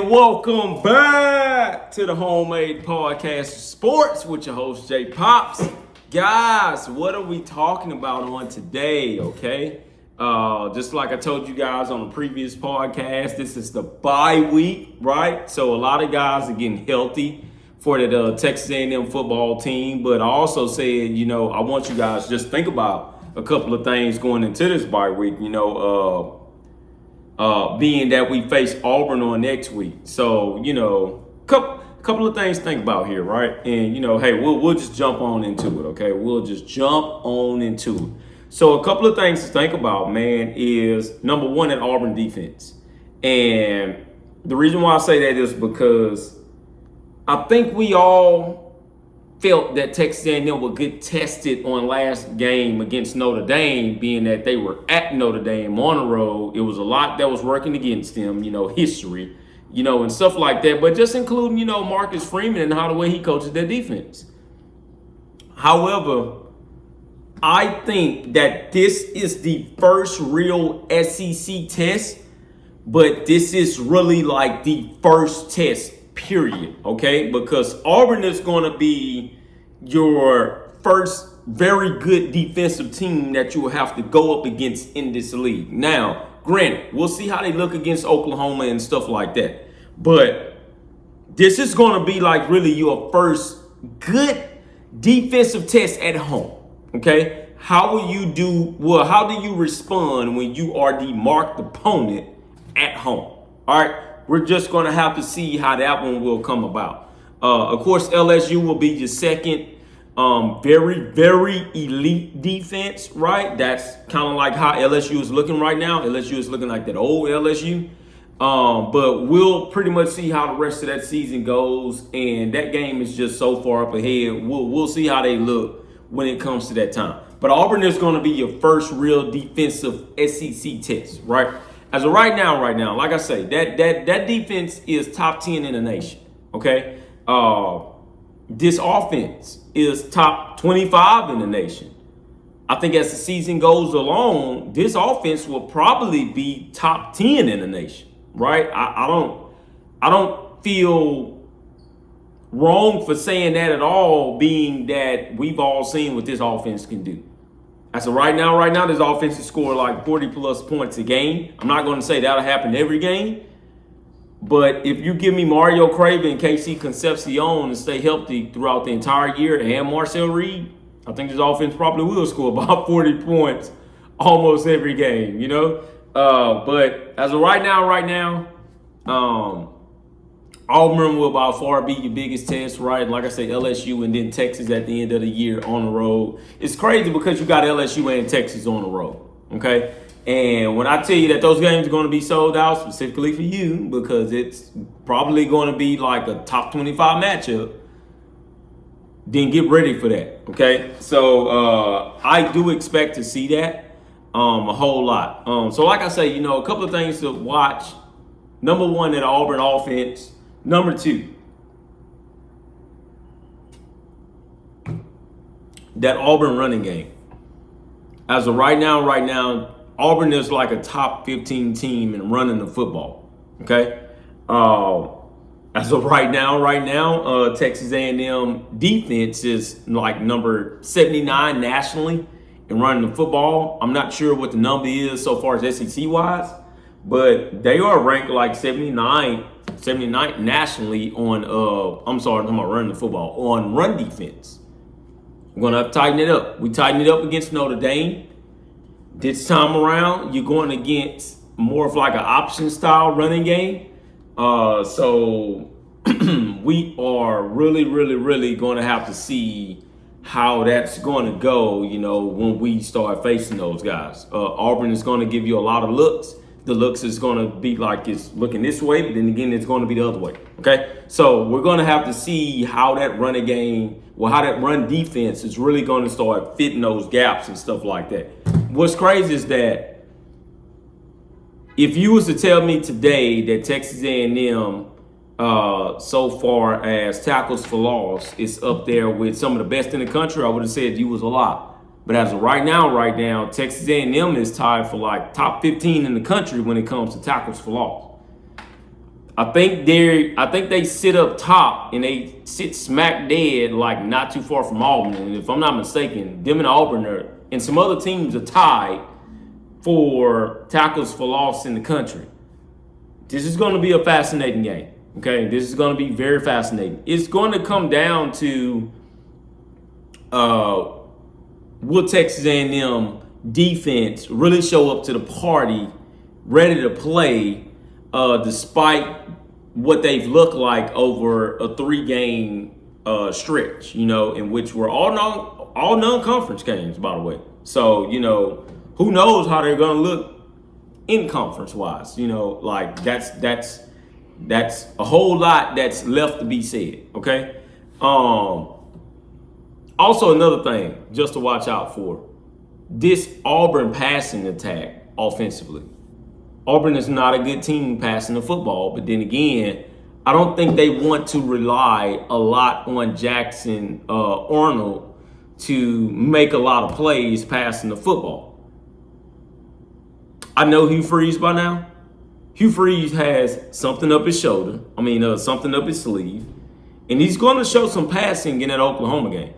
And welcome back to the Homemade Podcast of Sports with your host, Jay Pops. Guys, what are we talking about on today, okay? Just like I told you guys on the previous podcast, this is the bye week, right? So a lot of guys are getting healthy for the Texas A&M football team. But I also said, I want you guys to just think about a couple of things going into this bye week, being that we face Auburn on next week. So, couple of things to think about here, right? And, hey, we'll just jump on into it, okay? We'll just jump on into it. So a couple of things to think about, man, is number one, that Auburn defense. And the reason why I say that is because I think we all felt that Texas A&M would get tested on last game against Notre Dame, being that they were at Notre Dame on the road. It was a lot that was working against them, history, and stuff like that. But just including, Marcus Freeman and how the way he coaches their defense. However, I think that this is the first real SEC test, but this is really like the first test, period, okay? Because Auburn is going to be your first very good defensive team that you will have to go up against in this league. Now, granted, we'll see how they look against Oklahoma and stuff like that. But this is going to be like really your first good defensive test at home, okay? How will you do? Well, how do you respond when you are the marked opponent at home? All right, we're just going to have to see how that one will come about. Of course, LSU will be your second very, very elite defense, right? That's kind of like how LSU is looking right now. LSU is looking like that old LSU. But we'll pretty much see how the rest of that season goes. And that game is just so far up ahead. We'll see how they look when it comes to that time. But Auburn is going to be your first real defensive SEC test, right? As of right now, like I say, that defense is top 10 in the nation, okay? This offense is top 25 in the nation. I think as the season goes along, this offense will probably be top 10 in the nation, right? I don't feel wrong for saying that at all, being that we've all seen what this offense can do. As of right now, this offense has scored like 40 plus points a game. I'm not going to say that'll happen every game. But if you give me Mario Craven and KC Concepcion and stay healthy throughout the entire year and Marcel Reed, I think this offense probably will score about 40 points almost every game, But as of right now, Auburn will by far be your biggest test, right? Like I say, LSU and then Texas at the end of the year on the road. It's crazy because you got LSU and Texas on the road, okay? And when I tell you that those games are going to be sold out specifically for you, because it's probably going to be like a top 25 matchup, then get ready for that, okay? So I do expect to see that a whole lot. So like I say, a couple of things to watch. Number one, that Auburn offense. Number two, that Auburn running game. As of right now, Auburn is like a top 15 team in running the football, okay? As of right now, Texas A&M defense is like number 79 nationally in running the football. I'm not sure what the number is so far as SEC-wise, but they are ranked like 79th nationally on, I'm talking about running the football, on run defense. We're going to have to tighten it up. We tightened it up against Notre Dame. This time around, you're going against more of like an option style running game. So we are really going to have to see how that's going to go, when we start facing those guys. Auburn is going to give you a lot of looks. The looks is going to be like it's looking this way, but then again, it's going to be the other way, okay? So we're going to have to see how that running game, how that run defense is really going to start fitting those gaps and stuff like that. What's crazy is that if you was to tell me today that Texas A&M, so far as tackles for loss, is up there with some of the best in the country, I would have said you was a lot. But as of right now, Texas A&M is tied for like top 15 in the country when it comes to tackles for loss. I think they sit up top and they sit smack dead, like not too far from Auburn. And if I'm not mistaken, them and Auburn are, and some other teams are tied for tackles for loss in the country. This is going to be a fascinating game. Okay, this is going to be very fascinating. It's going to come down to will Texas A&M defense really show up to the party, ready to play, despite what they've looked like over a 3-game stretch, in which were all non-conference games, by the way. So, who knows how they're going to look in conference-wise. Like that's a whole lot that's left to be said, okay? Also, another thing just to watch out for, this Auburn passing attack offensively. Auburn is not a good team passing the football, but then again, I don't think they want to rely a lot on Jackson Arnold to make a lot of plays passing the football. I know Hugh Freeze by now. Hugh Freeze has something up his shoulder. Something up his sleeve. And he's going to show some passing in that Oklahoma game.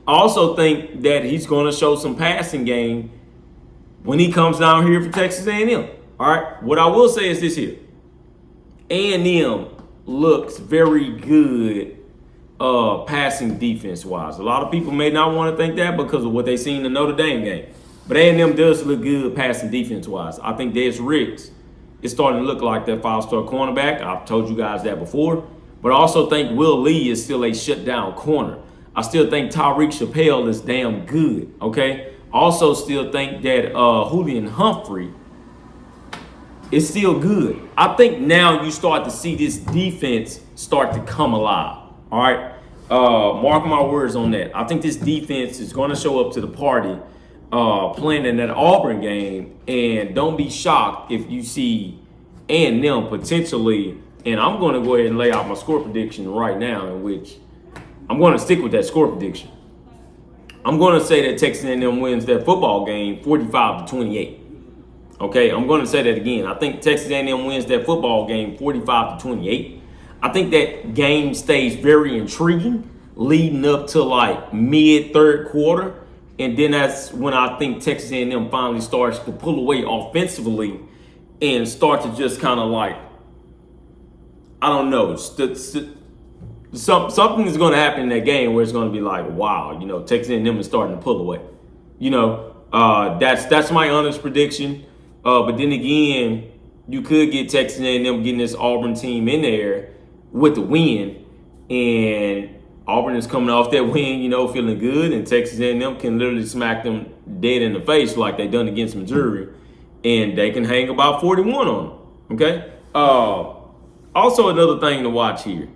I also think that he's going to show some passing game when he comes down here for Texas A&M. All right. What I will say is this here. A&M looks very good passing defense-wise. A lot of people may not want to think that because of what they seen in the Notre Dame game. But A&M does look good passing defense-wise. I think Des Riggs is starting to look like that 5-star cornerback. I've told you guys that before. But I also think Will Lee is still a shutdown corner. I still think Tyreek Chappelle is damn good, okay? Also still think that Julian Humphrey is still good. I think now you start to see this defense start to come alive, all right? Mark my words on that. I think this defense is going to show up to the party playing in that Auburn game, and don't be shocked if you see A&M potentially, and I'm going to go ahead and lay out my score prediction right now, in which I'm going to stick with that score prediction. I'm going to say that Texas A&M wins that football game 45-28. Okay, I'm going to say that again. I think Texas A&M wins that football game 45-28. I think that game stays very intriguing leading up to like mid-third quarter. And then that's when I think Texas A&M finally starts to pull away offensively and start to just kind of like, I don't know, something is going to happen in that game where it's going to be like, wow, Texas A&M is starting to pull away. That's my honest prediction. But then again, you could get Texas A&M getting this Auburn team in there with the win, and Auburn is coming off that win, feeling good, and Texas A&M can literally smack them dead in the face like they done against Missouri, and they can hang about 41 on them. Okay. Also, another thing to watch here.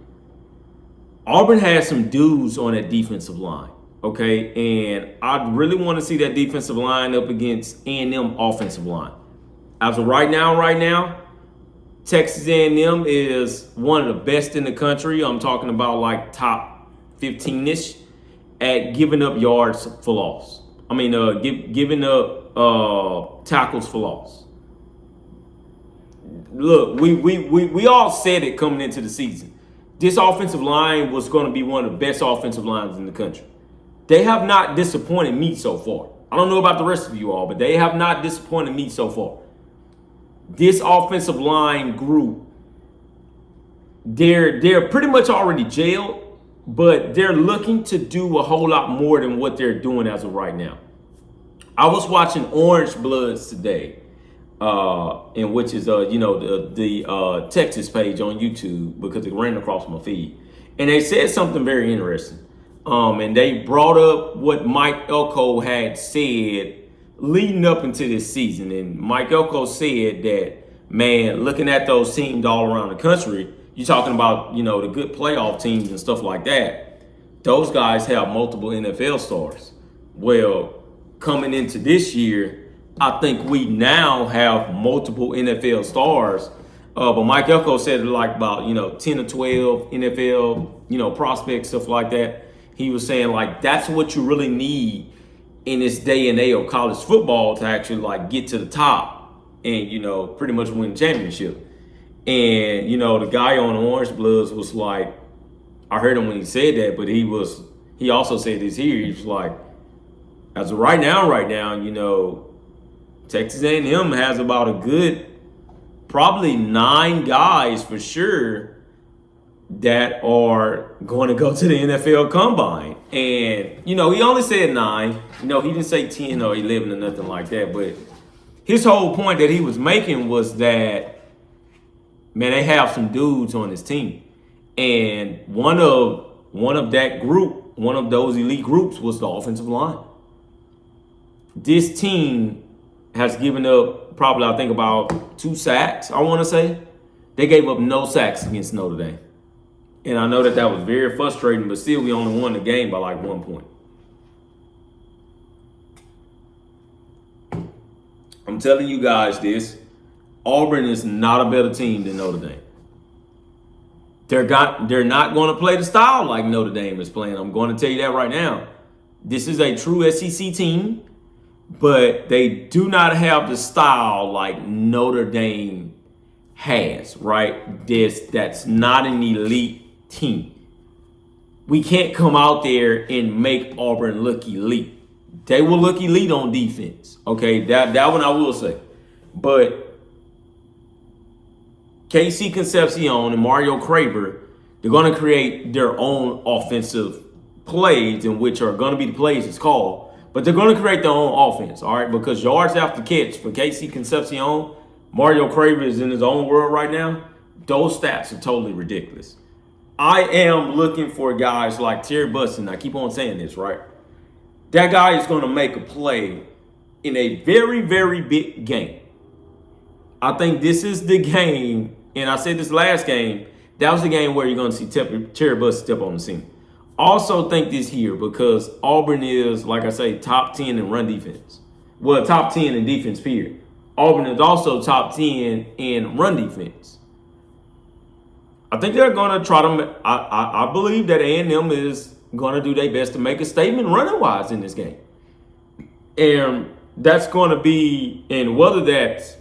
Auburn has some dudes on that defensive line, okay? And I really want to see that defensive line up against A&M offensive line. As of right now, Texas A&M is one of the best in the country. I'm talking about like top 15-ish at giving up yards for loss. Giving up tackles for loss. Look, we all said it coming into the season. This offensive line was going to be one of the best offensive lines in the country. They have not disappointed me so far. I don't know about the rest of you all, but they have not disappointed me so far. This offensive line group, they're pretty much already jailed, but they're looking to do a whole lot more than what they're doing as of right now. I was watching Orange Bloods today, in which is the Texas page on YouTube, because it ran across my feed, and they said something very interesting. And they brought up what Mike Elko had said leading up into this season. And Mike Elko said that, man, looking at those teams all around the country, you're talking about, the good playoff teams and stuff like that. Those guys have multiple NFL stars. Well, coming into this year, I think we now have multiple NFL stars. But Mike Elko said like about, 10 or 12 NFL, prospects, stuff like that. He was saying like that's what you really need in this day and age of college football to actually like get to the top and, pretty much win the championship. And, you know, the guy on Orange Bloods was like, I heard him when he said that, but he also said this here. He was like, as of right now, you know, Texas A&M has about a good, probably 9 guys for sure that are going to go to the NFL Combine. And, you know, he only said 9. You know, he didn't say 10 or 11 or nothing like that. But his whole point that he was making was that, man, they have some dudes on his team. And one of that group, one of those elite groups was the offensive line. This team has given up probably, I think, about 2 sacks, I want to say. They gave up no sacks against Notre Dame. And I know that was very frustrating, but still we only won the game by like 1 point. I'm telling you guys this. Auburn is not a better team than Notre Dame. They're not going to play the style like Notre Dame is playing. I'm going to tell you that right now. This is a true SEC team, but they do not have the style like Notre Dame has, right? That's not an elite team. We can't come out there and make Auburn look elite. They will look elite on defense. Okay, that one I will say. But KC Concepcion and Mario Craver, they're going to create their own offensive plays, in which are going to be the plays it's called. But they're going to create their own offense, all right? Because yards after catch for KC Concepcion, Mario Craver is in his own world right now. Those stats are totally ridiculous. I am looking for guys like Terry Buston. I keep on saying this, right? That guy is going to make a play in a very, very big game. I think this is the game, and I said this last game, that was the game where you're going to see Terry Buston step on the scene. Also think this here because Auburn is, like I say, top 10 in run defense. Well, top 10 in defense, period. Auburn is also top 10 in run defense. I think they're going to try to, I believe that A&M is going to do their best to make a statement running-wise in this game. And that's going to be, and whether that's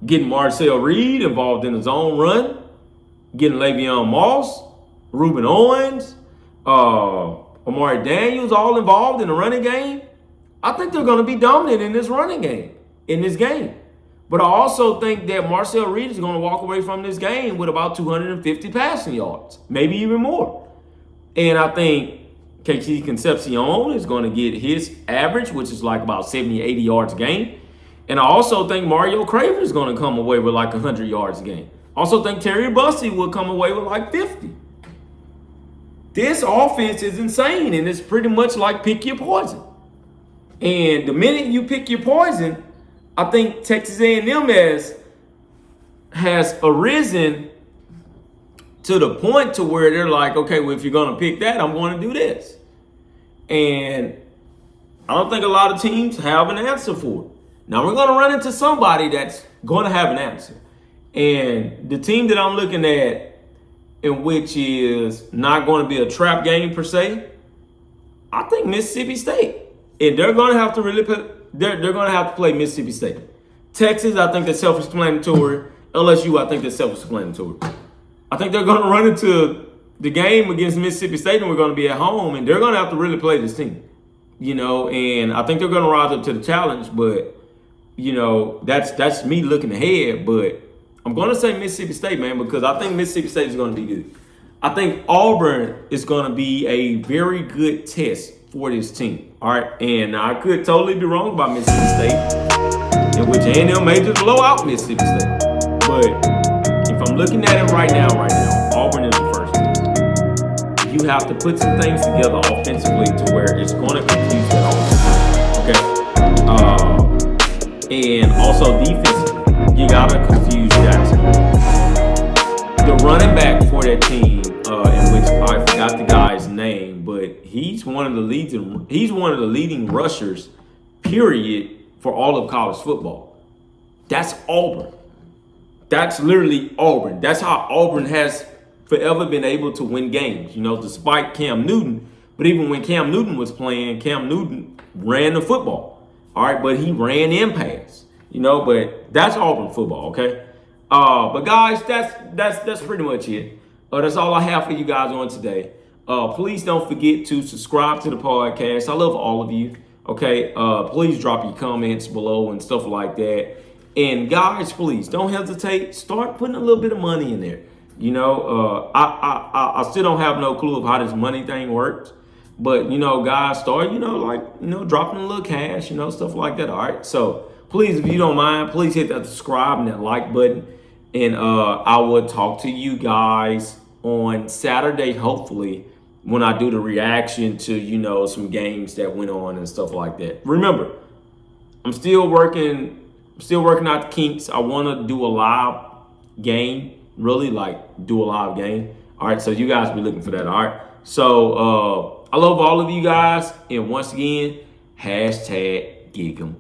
getting Marcel Reed involved in his own run, getting Le'Veon Moss, Reuben Owens, Amari Daniels all involved in the running game, I think they're going to be dominant in this running game, in this game. But I also think that Marcel Reed is going to walk away from this game with about 250 passing yards, maybe even more. And I think KC Concepcion is going to get his average, which is like about 70, 80 yards a game. And I also think Mario Craver is going to come away with like 100 yards a game. Also think Terry Busty will come away with like 50. This offense is insane, and it's pretty much like pick your poison. And the minute you pick your poison, I think Texas A&M has arisen to the point to where they're like, okay, well, if you're going to pick that, I'm going to do this. And I don't think a lot of teams have an answer for it. Now, we're going to run into somebody that's going to have an answer. And the team that I'm looking at, in which is not going to be a trap game per se, I think Mississippi State. And they're going to have to really they're going to have to play Mississippi State. Texas, I think that's self-explanatory. LSU, I think that's self-explanatory. I think they're going to run into the game against Mississippi State, and we're going to be at home, and they're going to have to really play this team. You know, and I think they're going to rise up to the challenge, but, you know, that's me looking ahead. But I'm going to say Mississippi State, man, because I think Mississippi State is going to be good. I think Auburn is going to be a very good test for this team. All right, and I could totally be wrong about Mississippi State, in which A&M may just blow out Mississippi State. But if I'm looking at it right now, Auburn is the first team. You have to put some things together offensively to where it's going to confuse that offense. Okay. And also defensively, you got to confuse Jackson. The running back for that team, in which I forgot the guy's name, but he's one of the leading rushers, period, for all of college football. That's Auburn. That's literally Auburn. That's how Auburn has forever been able to win games, you know, despite Cam Newton. But even when Cam Newton was playing, Cam Newton ran the football. All right, but he ran and passed, you know, but that's Auburn football, okay? But guys, that's pretty much it. That's all I have for you guys on today. Please don't forget to subscribe to the podcast. I love all of you. Okay. Please drop your comments below and stuff like that. And guys, please don't hesitate. Start putting a little bit of money in there. I still don't have no clue of how this money thing works. But guys, start, dropping a little cash, stuff like that. All right. So please, if you don't mind, please hit that subscribe and that like button. And I will talk to you guys on Saturday, hopefully, when I do the reaction to, some games that went on and stuff like that. Remember, I'm still working out the kinks. I want to do a live game, really, like do a live game. All right, so you guys be looking for that. All right. So I love all of you guys. And once again, hashtag gig 'em.